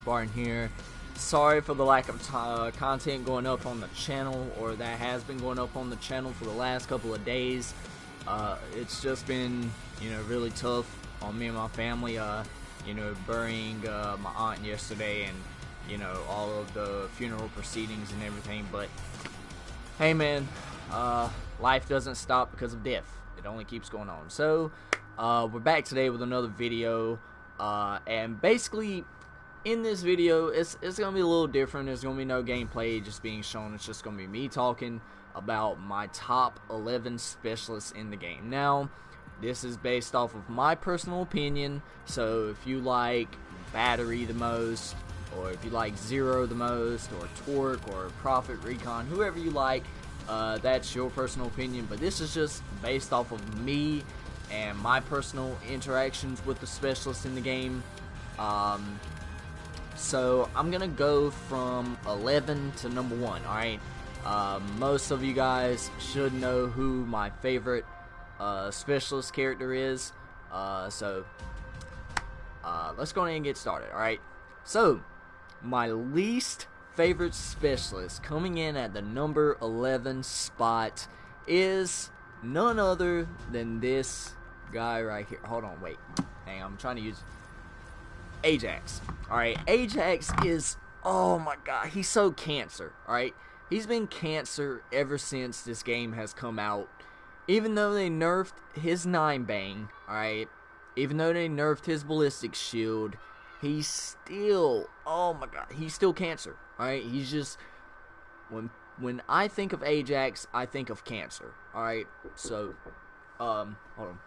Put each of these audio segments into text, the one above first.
Crazyspartan here. Sorry for the lack of content going up on the channel, or that has been going up on the channel for the last couple of days. It's just been, really tough on me and my family. Burying my aunt yesterday, and all of the funeral proceedings and everything. But hey, man, life doesn't stop because of death. It only keeps going on. So we're back today with another video, and basically in this video it's gonna be a little different. There's gonna be no gameplay just being shown. It's just gonna be me talking about my top 11 specialists in the game. Now, this is based off of my personal opinion, so if you like Battery the most, or if you like Zero the most, or Torque, or Prophet, Recon, whoever you like, that's your personal opinion. But this is just based off of me and my personal interactions with the specialists in the game. So I'm gonna go from 11 to number 1. Alright, most of you guys should know who my favorite specialist character is, so let's go ahead and get started. Alright, so my least favorite specialist, coming in at the number 11 spot, is none other than this guy right here. Hold on, wait, hang on, I'm trying to use Ajax. Alright, Ajax is, oh my god, he's so cancer. Alright, he's been cancer ever since this game has come out. Even though they nerfed his 9-bang, alright, even though they nerfed his ballistic shield, he's still, oh my god, he's still cancer. Alright, he's just, when I think of Ajax, I think of cancer. Alright, so, hold on.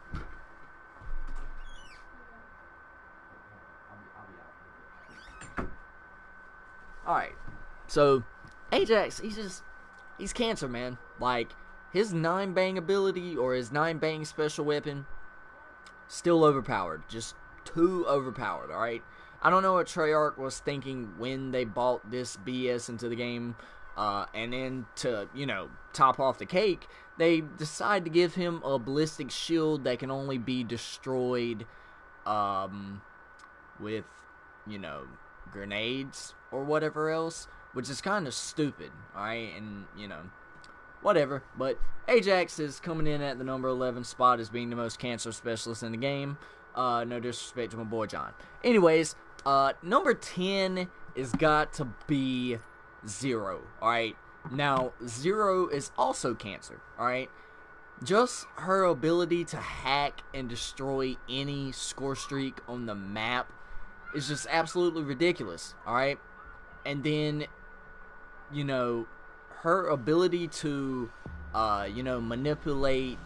Alright, so Ajax, he's cancer, man. Like, his 9-bang ability, or his 9-bang special weapon, still overpowered. Just too overpowered, alright? I don't know what Treyarch was thinking when they bought this BS into the game, and then to, top off the cake, they decided to give him a ballistic shield that can only be destroyed, with, grenades or whatever else, which is kind of stupid, alright? And, whatever. But Ajax is coming in at the number 11 spot as being the most cancer specialist in the game. No disrespect to my boy John. Anyways, number 10 is got to be Zero. Alright, now Zero is also cancer. Alright, just her ability to hack and destroy any score streak on the map is just absolutely ridiculous. Alright, and then, her ability to, manipulate,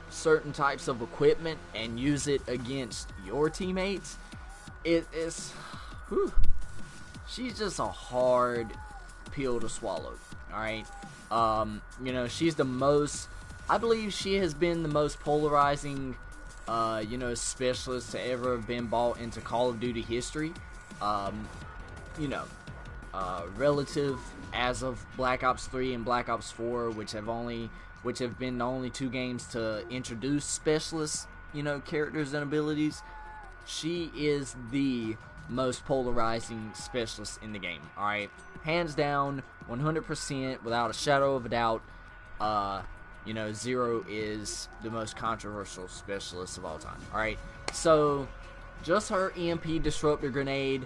certain types of equipment and use it against your teammates, she's just a hard pill to swallow. Alright, she's the most, I believe she has been the most polarizing, specialist to ever have been bought into Call of Duty history. Relative as of Black Ops 3 and Black Ops 4, which have been the only 2 games to introduce specialists, characters and abilities. She is the most polarizing specialist in the game. Alright, hands down, 100%, without a shadow of a doubt. Zero is the most controversial specialist of all time. Alright, so just her EMP disruptor grenade,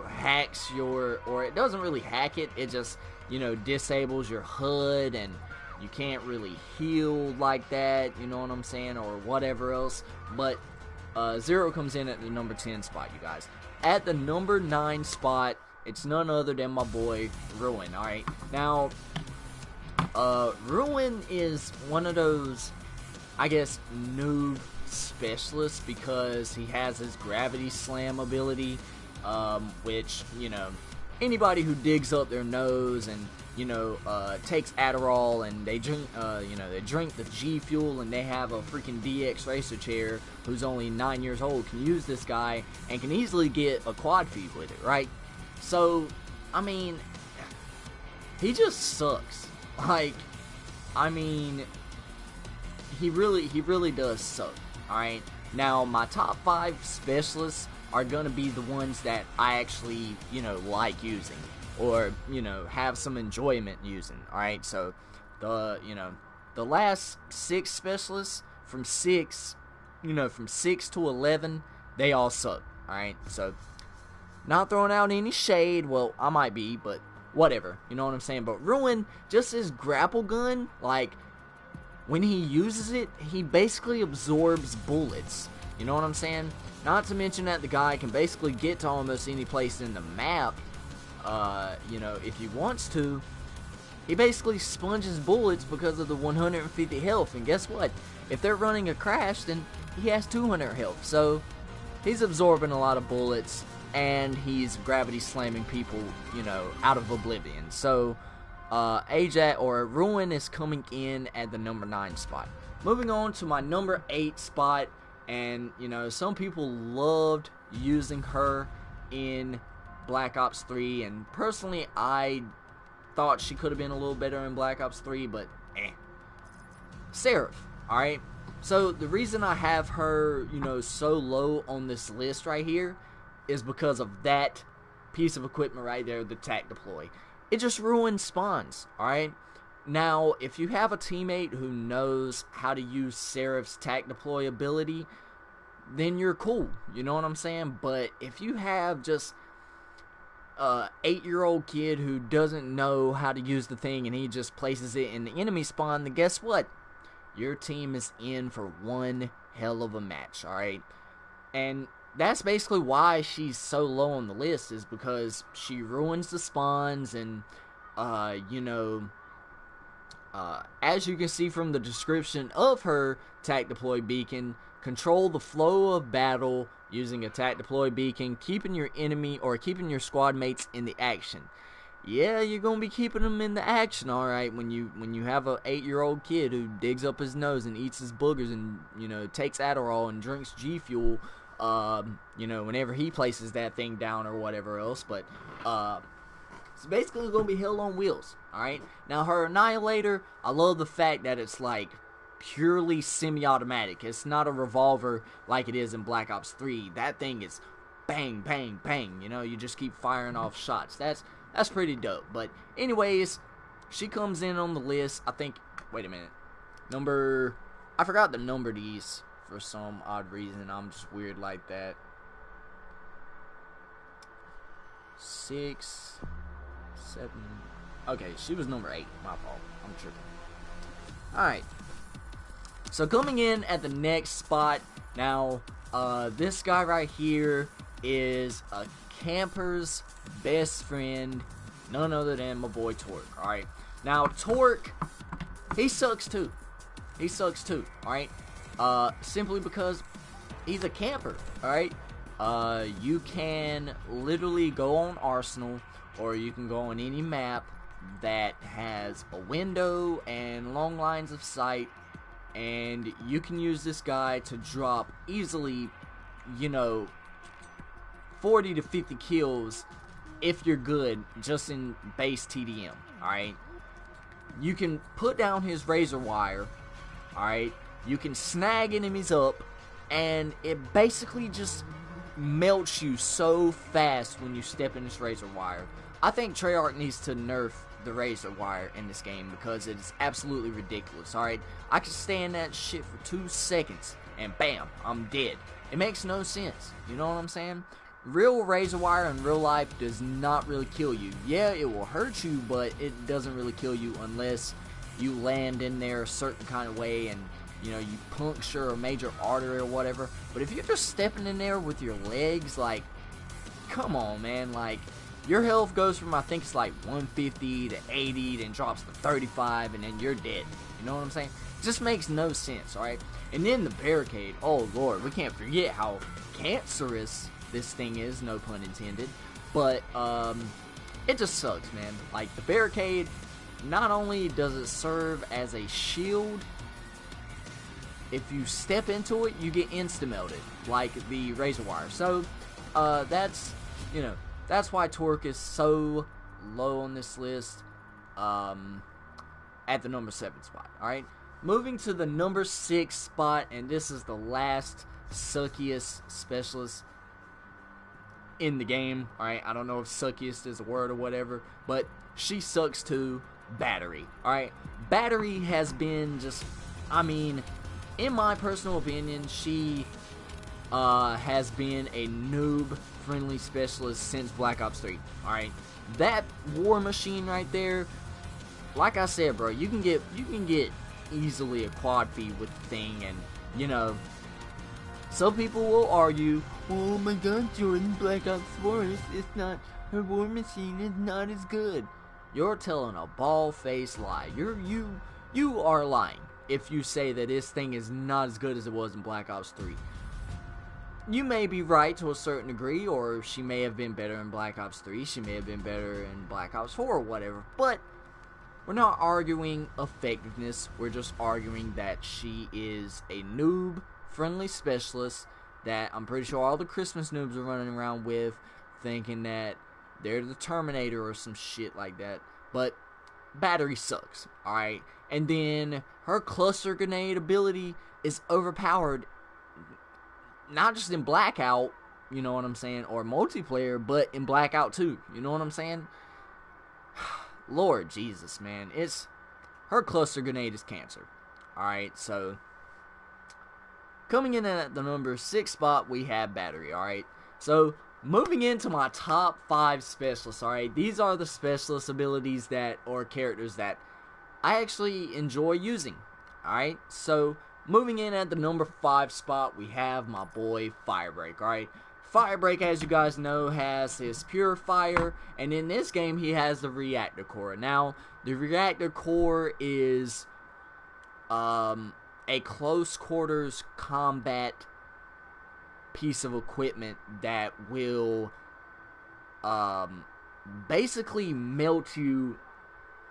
hacks your, or it doesn't really hack it, it just, disables your HUD, and you can't really heal like that, you know what I'm saying, or whatever else. But Zero comes in at the number 10 spot, you guys. At the number 9 spot, it's none other than my boy Ruin. Alright, now Ruin is one of those, I guess, noob specialists, because he has his gravity slam ability, which, anybody who digs up their nose and, takes Adderall, and they drink, they drink the G Fuel, and they have a freaking DX racer chair who's only 9 years old, can use this guy and can easily get a quad feed with it, right? So, I mean, he just sucks. Like, I mean, he really does suck. Alright, now my top 5 specialists are going to be the ones that I actually, you know, like using, or, you know, have some enjoyment using. Alright, so the, you know, the last 6 specialists from 6, you know, from 6 to 11, they all suck. Alright, so not throwing out any shade. Well, I might be, but whatever, you know what I'm saying. But Ruin, just his grapple gun, like, when he uses it, he basically absorbs bullets. You know what I'm saying? Not to mention that the guy can basically get to almost any place in the map, you know, if he wants to. He basically sponges bullets because of the 150 health. And guess what? If they're running a crash, then he has 200 health. So he's absorbing a lot of bullets, and he's gravity slamming people, you know, out of oblivion. So Ajax or Ruin is coming in at the number 9 spot. Moving on to my number 8 spot, and you know, some people loved using her in Black Ops 3, and personally I thought she could have been a little better in Black Ops 3, but Seraph. Alright, so the reason I have her, you know, so low on this list right here is because of that piece of equipment right there, the tac deploy. It just ruins spawns, alright? Now, if you have a teammate who knows how to use Seraph's tac deploy ability, then you're cool, you know what I'm saying? But if you have just a 8-year-old kid who doesn't know how to use the thing and he just places it in the enemy spawn, then guess what? Your team is in for one hell of a match, alright? And that's basically why she's so low on the list, is because she ruins the spawns. And you know, as you can see from the description of her tac deploy beacon, control the flow of battle using a tac deploy beacon, keeping your enemy or keeping your squad mates in the action. Yeah, you're gonna be keeping them in the action, alright, when you have a 8-year-old kid who digs up his nose and eats his boogers and, you know, takes Adderall and drinks G Fuel, you know, whenever he places that thing down or whatever else. But it's basically gonna be hell on wheels. Alright, now her Annihilator, I love the fact that it's like purely semi-automatic. It's not a revolver like it is in Black Ops 3. That thing is bang, bang, bang, you know, you just keep firing off shots. That's pretty dope. But anyways, she comes in on the list, I think, wait a minute, I forgot to number these for some odd reason. I'm just weird like that. 6, 7, okay, she was number 8, my fault, I'm tripping. Alright, so coming in at the next spot, now, this guy right here is a camper's best friend, none other than my boy Torque. Alright, now Torque, he sucks too, alright, simply because he's a camper. Alright, you can literally go on Arsenal, or you can go on any map that has a window and long lines of sight, and you can use this guy to drop easily, you know, 40 to 50 kills if you're good just in base TDM. Alright, you can put down his razor wire. Alright, you can snag enemies up, and it basically just melts you so fast when you step in this razor wire. I think Treyarch needs to nerf the razor wire in this game because it is absolutely ridiculous. Alright, I can stand that shit for 2 seconds and bam, I'm dead. It makes no sense, you know what I'm saying? Real razor wire in real life does not really kill you. Yeah, it will hurt you, but it doesn't really kill you unless you land in there a certain kind of way and, you know, you puncture a major artery or whatever. But if you're just stepping in there with your legs, like, come on, man, like, your health goes from, I think it's like 150 to 80, then drops to 35, and then you're dead. You know what I'm saying? It just makes no sense, alright? And then the barricade, oh lord, we can't forget how cancerous this thing is, no pun intended. But, it just sucks, man. Like, the barricade, not only does it serve as a shield, if you step into it, you get insta-melted, like the razor wire. So, that's, you know, that's why Torque is so low on this list, at the number 7 spot, alright? Moving to the number 6 spot, and this is the last suckiest specialist. in the game. Alright, I don't know if suckiest is a word or whatever, but she sucks too. Battery. Alright, Battery has been just, I mean, in my personal opinion, she has been a noob friendly specialist since Black Ops 3. Alright, that war machine right there, like I said, bro, you can get easily a quad feed with the thing, and you know, some people will argue, oh my god, Jordan, Black Ops 4 it's not, her war machine is not as good. You're telling a bald-faced lie. You are lying if you say that this thing is not as good as it was in Black Ops 3. You may be right to a certain degree, or she may have been better in Black Ops 3, she may have been better in Black Ops 4 or whatever, but we're not arguing effectiveness, we're just arguing that she is a noob-friendly specialist that I'm pretty sure all the Christmas noobs are running around with, thinking that they're the Terminator or some shit like that. But Battery sucks, alright? And then her cluster grenade ability is overpowered, not just in Blackout, you know what I'm saying, or multiplayer, but in Blackout too, you know what I'm saying? Lord Jesus, man, her cluster grenade is cancer. Alright, so coming in at the number 6 spot, we have Battery, alright? So moving into my top 5 specialists, alright? These are the specialist abilities that, or characters that I actually enjoy using, alright? So moving in at the number 5 spot, we have my boy Firebreak, alright? Firebreak, as you guys know, has his Purifier, and in this game he has the Reactor Core. Now, the Reactor Core is a close quarters combat piece of equipment that will basically melt you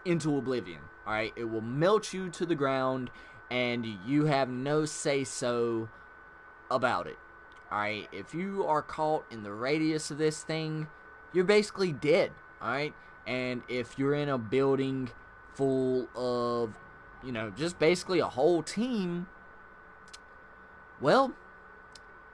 into oblivion. Alright, it will melt you to the ground, and you have no say-so about it. Alright, if you are caught in the radius of this thing, you're basically dead. Alright, and if you're in a building full of, you know, just basically a whole team, well,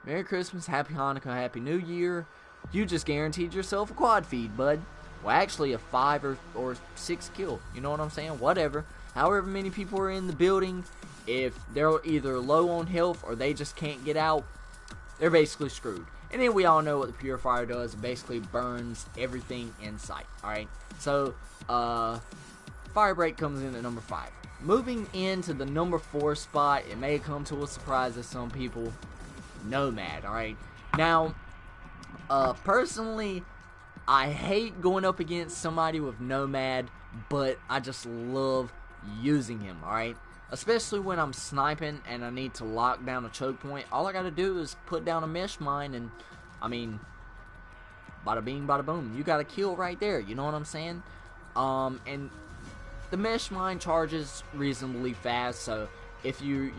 Merry Christmas, Happy Hanukkah, Happy New Year. You just guaranteed yourself a quad feed, bud. Well, actually a 5 or 6 kill. You know what I'm saying? Whatever. However many people are in the building, if they're either low on health or they just can't get out, they're basically screwed. And then we all know what the Purifier does. It basically burns everything in sight. Alright? So, Firebreak comes in at number 5. Moving into the number 4 spot, it may come to a surprise to some people, Nomad, alright? Now, personally, I hate going up against somebody with Nomad, but I just love using him, alright? Especially when I'm sniping and I need to lock down a choke point. All I gotta do is put down a mesh mine, and, I mean, bada bing, bada boom. You got a kill right there, you know what I'm saying? And the mesh mine charges reasonably fast, so if you're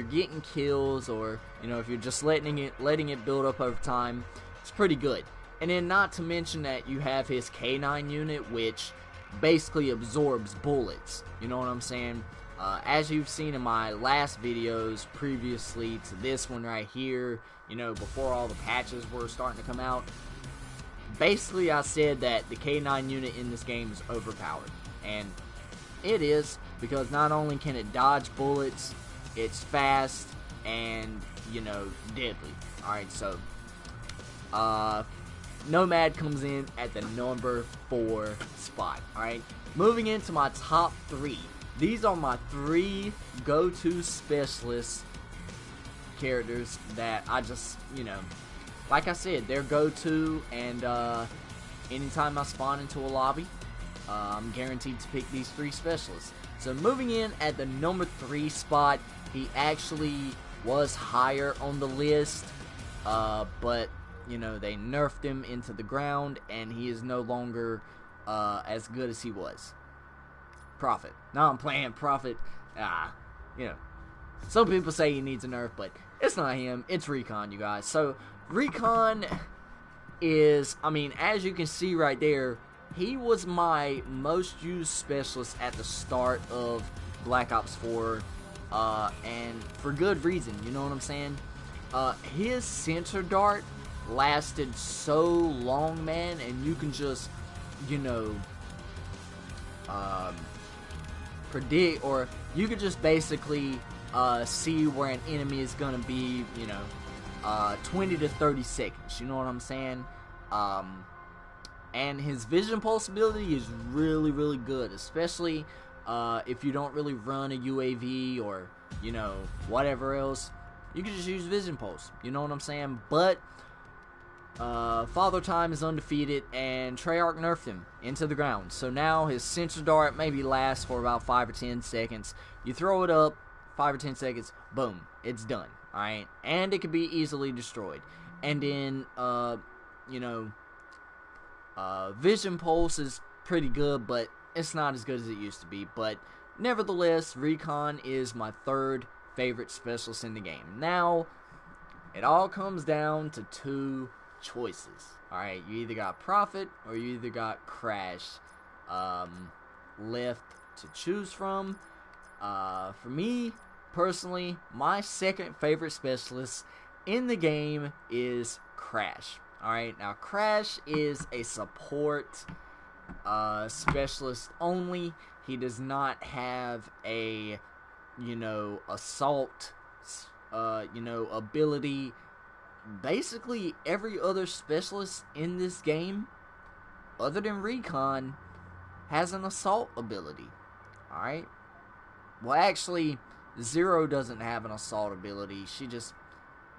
getting kills, or, you know, if you're just letting it build up over time, it's pretty good. And then not to mention that you have his K9 unit, which basically absorbs bullets, you know what I'm saying? As you've seen in my last videos previously to this one right here, you know, before all the patches were starting to come out, basically I said that the K9 unit in this game is overpowered. And it is, because not only can it dodge bullets, it's fast and, you know, deadly. Alright, so Nomad comes in at the number 4 spot. Alright, moving into my top 3. These are my 3 go-to specialist characters that I just, you know, like I said, they're go-to, and anytime I spawn into a lobby, I'm guaranteed to pick these 3 specialists. So moving in at the number 3 spot, he actually was higher on the list, but, you know, they nerfed him into the ground, and he is no longer as good as he was. Prophet. No, I'm playing Prophet. You know, some people say he needs a nerf, but it's not him. It's Recon, you guys. So, Recon is, I mean, as you can see right there, he was my most used specialist at the start of Black Ops 4, and for good reason, you know what I'm saying? His center dart lasted so long, man, and you can just, you know, predict, or you could just basically see where an enemy is gonna be, you know, 20 to 30 seconds, you know what I'm saying? And his vision pulse ability is really, really good, especially if you don't really run a UAV or, you know, whatever else. You can just use vision pulse, you know what I'm saying? But Father Time is undefeated, and Treyarch nerfed him into the ground. So now his sensor dart maybe lasts for about 5 or 10 seconds. You throw it up, 5 or 10 seconds, boom, it's done. Alright, and it can be easily destroyed. And then, you know, Vision Pulse is pretty good, but it's not as good as it used to be. But nevertheless, Recon is my third favorite specialist in the game. Now, it all comes down to two choices. Alright, you either got Prophet or you either got Crash left to choose from. For me, personally, my second favorite specialist in the game is Crash. Alright, now Crash is a support specialist only. He does not have a, you know, assault, you know, ability. Basically, every other specialist in this game, other than Recon, has an assault ability. Alright? Well, actually, Zero doesn't have an assault ability. She just,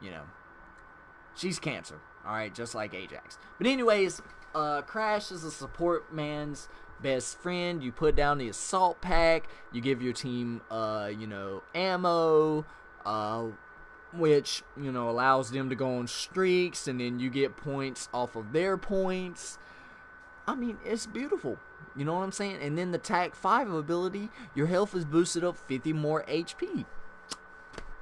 you know, she's cancer. Alright, just like Ajax. But anyways, Crash is a support man's best friend. You put down the assault pack. You give your team, you know, ammo, which, you know, allows them to go on streaks, and then you get points off of their points. I mean, it's beautiful. You know what I'm saying? And then the TAC 5 ability, your health is boosted up 50 more HP.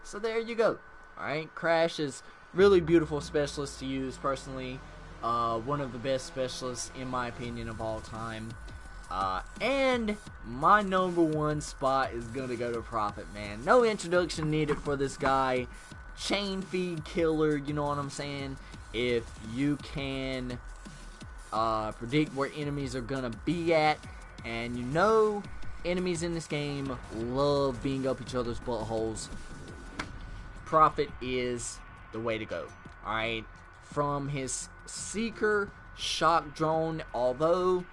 So there you go. Alright, Crash is really beautiful specialist to use personally. One of the best specialists in my opinion of all time. And my number one spot is gonna go to Prophet, man. No introduction needed for this guy. Chain feed killer, you know what I'm saying? If you can predict where enemies are gonna be at, and you know enemies in this game love being up each other's buttholes, Prophet is the way to go. Alright, from his Seeker shock drone, although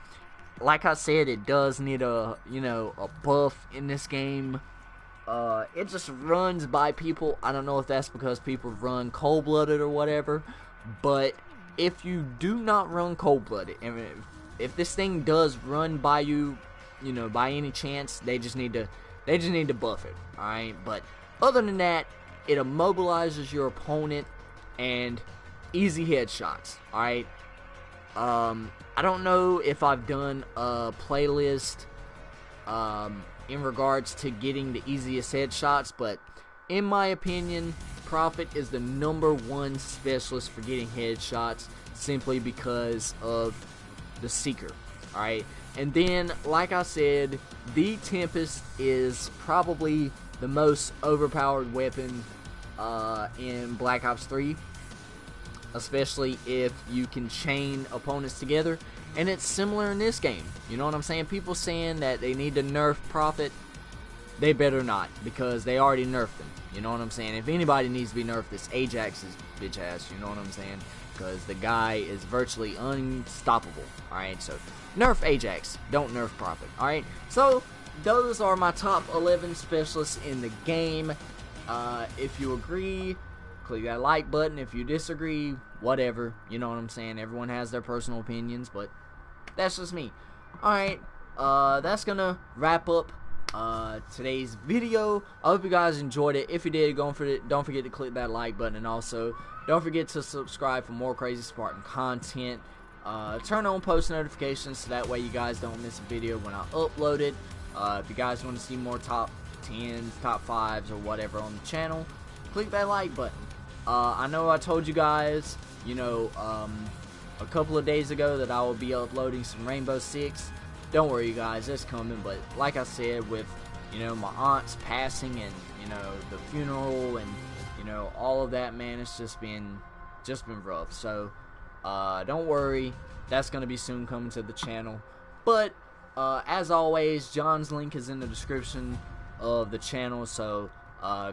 like I said, it does need a, you know, a buff in this game. It just runs by people. I don't know if that's because people run cold-blooded or whatever, but if you do not run cold-blooded, and if this thing does run by you, you know, by any chance, they just need to buff it. Alright, but other than that, it immobilizes your opponent and easy headshots. Alright, I don't know if I've done a playlist in regards to getting the easiest headshots, but in my opinion, Prophet is the #1 specialist for getting headshots simply because of the Seeker. Alright, and then, like I said, the Tempest is probably the most overpowered weapon in Black Ops 3. Especially if you can chain opponents together. And it's similar in this game. You know what I'm saying? People saying that they need to nerf Prophet, they better not, because they already nerfed him. You know what I'm saying? If anybody needs to be nerfed, it's Ajax's bitch ass. You know what I'm saying? Because the guy is virtually unstoppable. Alright, so nerf Ajax. Don't nerf Prophet. Alright, so those are my top 11 specialists in the game. If you agree, click that like button. If you disagree, whatever. You know what I'm saying? Everyone has their personal opinions, but that's just me. Alright, that's gonna wrap up today's video. I hope you guys enjoyed it. If you did, don't forget to click that like button, and also don't forget to subscribe for more Crazy Spartan content. Turn on post notifications so that way you guys don't miss a video when I upload it. If you guys want to see more top 10s, top 5s, or whatever on the channel, click that like button. I know I told you guys, you know, a couple of days ago that I will be uploading some Rainbow Six. Don't worry, you guys, it's coming. But like I said, with, you know, my aunt's passing and, you know, the funeral and, you know, all of that, man, it's just been just been rough. So don't worry, that's gonna be soon coming to the channel. But as always, John's link is in the description of the channel, so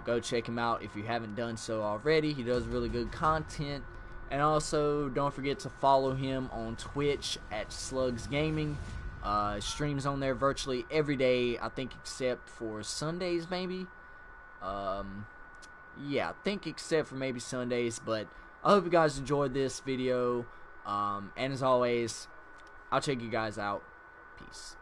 go check him out if you haven't done so already. He does really good content. And also, don't forget to follow him on Twitch at Slugs Gaming. Streams on there virtually every day, I think, except for Sundays, maybe. Yeah, I think except for maybe Sundays. But I hope you guys enjoyed this video. And as always, I'll check you guys out. Peace.